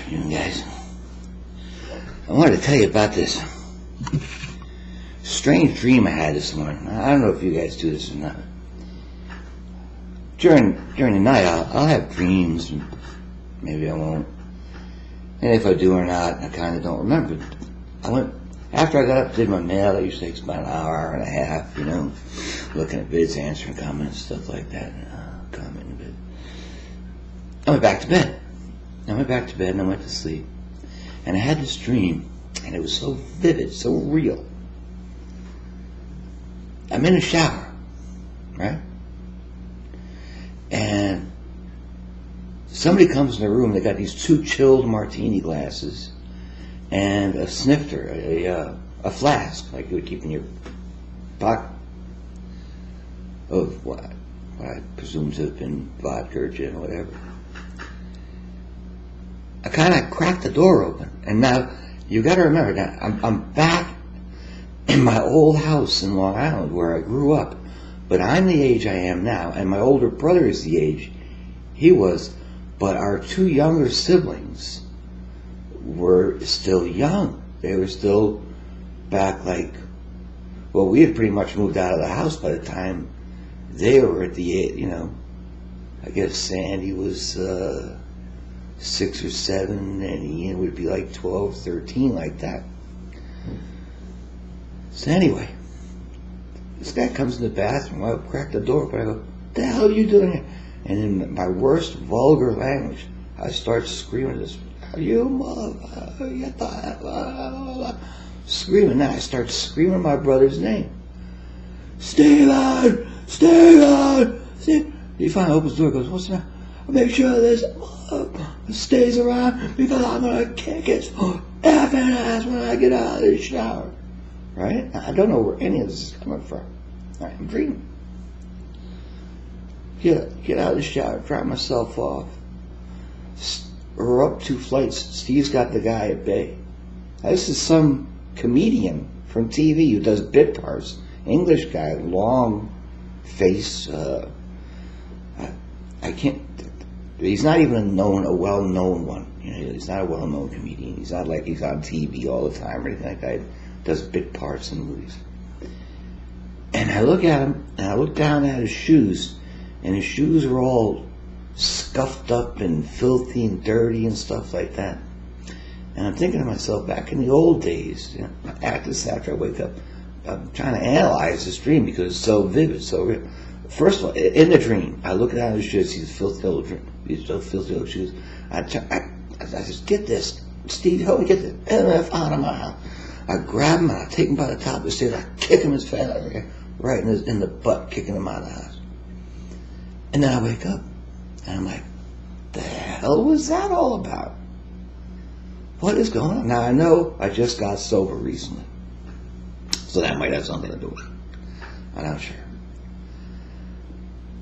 afternoon, guys. I wanted to tell you about this strange dream I had this morning. I don't know if you guys do this or not. During the night, I'll have dreams, and maybe I won't. And if I do or not, I kind of don't remember. After I got up, did my mail. That usually takes about an hour and a half, looking at bids, answering comments, stuff like that. Commenting a bit. I went back to bed. and I went to sleep. And I had this dream, and it was so vivid, so real. I'm in a shower, right? And somebody comes in the room. They got these 2 chilled martini glasses and a snifter, a flask, like you would keep in your pocket, of what I presume to have been vodka or gin or whatever. I kind of cracked the door open, and now you got to remember that I'm back in my old house in Long Island where I grew up, but I'm the age I am now, and my older brother is the age he was, but our 2 younger siblings were still young. They were still back we had pretty much moved out of the house by the time they were at the age, I guess Sandy was 6 or 7, and Ian would be like 12, 13, like that. So anyway, this guy comes in the bathroom. I crack the door, but I go, "What the hell are you doing here?" And in my worst vulgar language, I start screaming this, "You mother, get the hell," screaming. Then I start screaming my brother's name. Steven! Steven! Steve. He finally opens the door and goes, "What's the matter?" "I'll make sure this stays around because I'm going to kick its effing ass when I get out of the shower." Right? Now, I don't know where any of this is coming from. All right, I'm dreaming. Get out of the shower, dry myself off. We're up 2 flights. Steve's got the guy at bay. Now, this is some comedian from TV who does bit parts. English guy, long face. I can't. He's not even a well-known one. He's not a well-known comedian. He's not like he's on TV all the time or anything like that. He does bit parts in movies. And I look at him, and I look down at his shoes, and his shoes are all scuffed up and filthy and dirty and stuff like that. And I'm thinking to myself, back in the old days, after I wake up, I'm trying to analyze this dream because it's so vivid, so real. First of all, in the dream, I look down at his shoes, these filthy old shoes. I just, "Get this, Steve, help me get this MF out of my house." I grab him and I take him by the top of the stairs. I kick him his fat right in the butt, kicking him out of the house. And then I wake up and I'm like, "The hell was that all about? What is going on?" Now I know I just got sober recently, so that might have something to do with it. I'm not sure.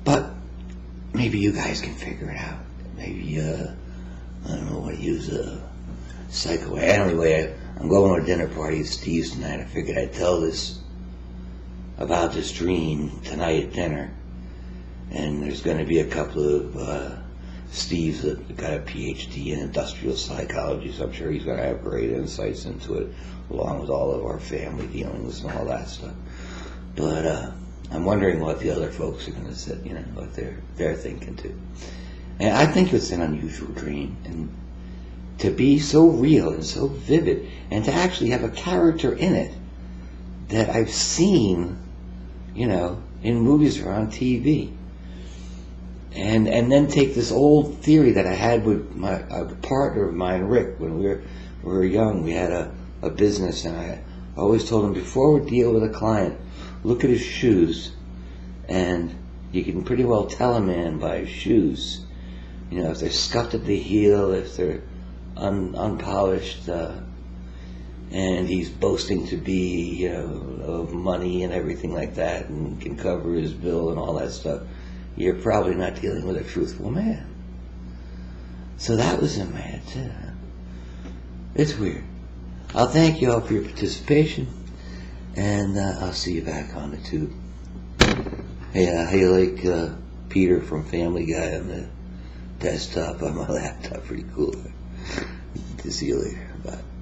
But maybe you guys can figure it out. Maybe, I don't know, what to use a psycho. Anyway, I'm going to a dinner party at Steve's tonight. I figured I'd tell about this dream tonight at dinner. And there's going to be a couple of Steve's that got a PhD in industrial psychology, so I'm sure he's going to have great insights into it, along with all of our family dealings and all that stuff. But I'm wondering what the other folks are going to say, what they're thinking too. And I think it's an unusual dream, and to be so real and so vivid, and to actually have a character in it that I've seen, in movies or on TV. And then take this old theory that I had with a partner of mine, Rick, when we were young. We had a business, and I always told him, before we deal with a client, look at his shoes, and you can pretty well tell a man by his shoes. If they're scuffed at the heel, if they're unpolished, and he's boasting to be, of money and everything like that, and can cover his bill and all that stuff, you're probably not dealing with a truthful man. So that was in my head too. It's weird. I'll thank you all for your participation, and I'll see you back on the tube. Hey, how you like Peter from Family Guy on the desktop on my laptop? Pretty cool. to see you later. Bye.